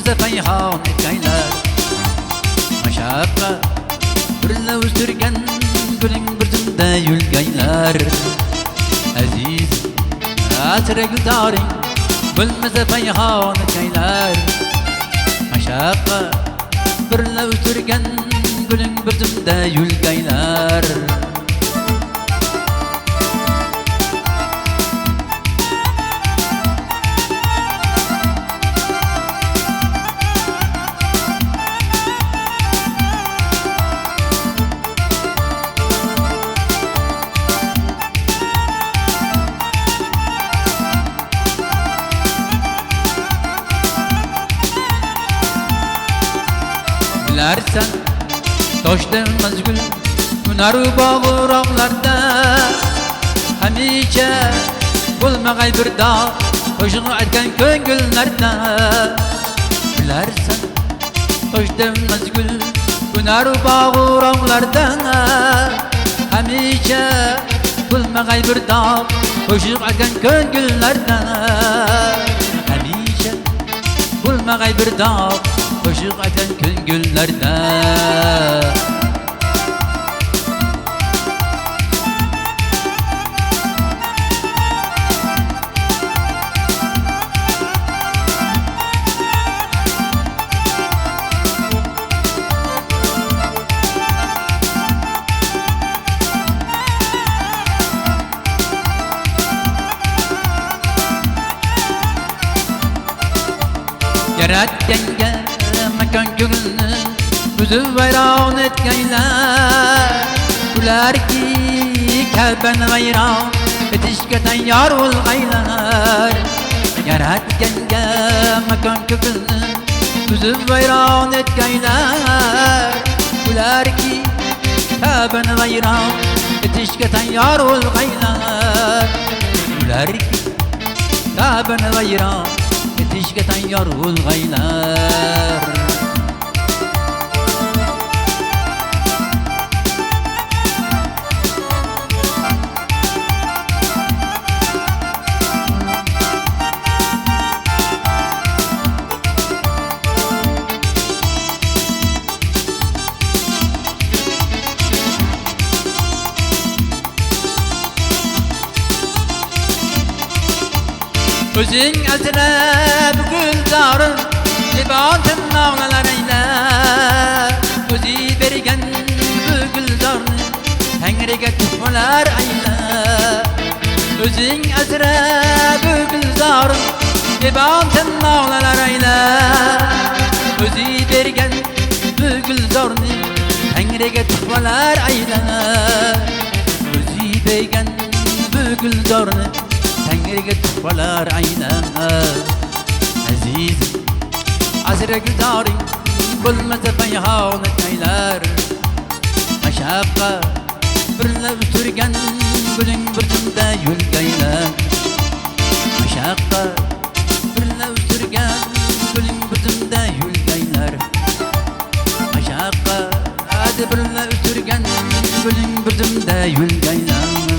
bo'lmasa payhon etgaylar. Mashaqqat birla o'stirgan guling bir zumda yulgaylar. Aziz asra guldoring bo'lmasa payhon etgaylar. Mashaqqat birla o'stirgan guling bir zumda yulgaylar. Bilarsan toshdan mazgul hunaru bog'roqlarda hamisha bo'lmag'ay bir dog' qo'shig'i aytgan ko'ngillarda. Bilarsan toshdan mazgul hunaru bog'roqlarda hamisha bo'lmag'ay bir dog' qo'shig'i aytgan ko'ngillarda. Hamisha bo'lmag'ay bir dog' qo'shiq aytgan ko'ngillarda. Yaratganga makon ko'ngilni buzib vayron etgaylar. Ularki kalbani vayron etishga tayyor bo'lgaylar. Yaratganga makon ko'ngilni buzib vayron etgaylar. Ularki kalbani vayron etishga tayyor bo'lgaylar. Ularki kalbani vayron etishga tayyor bo'lgaylar. O'zing asrab gulzorim libosim nog'lalar aylar. O'zi bergan bu gulzorni Tangriga tuhfalar aylar. O'zing asrab gulzorim libosim nog'lalar aylar. O'zi bergan bu gulzorni Tangriga tuhfalar aylar. O'zi bergan bu gulzorni Tangriga tuhfalar aylar. Aziz asra guldoring bo'lmasa payhon etgaylar. Mashaqqat birla o'stirgan guling bir zumda yulgaylar. Mashaqqat birla o'stirgan guling bir zumda yulgaylar. Mashaqqat birla o'stirgan guling bir zumda yulgaylar.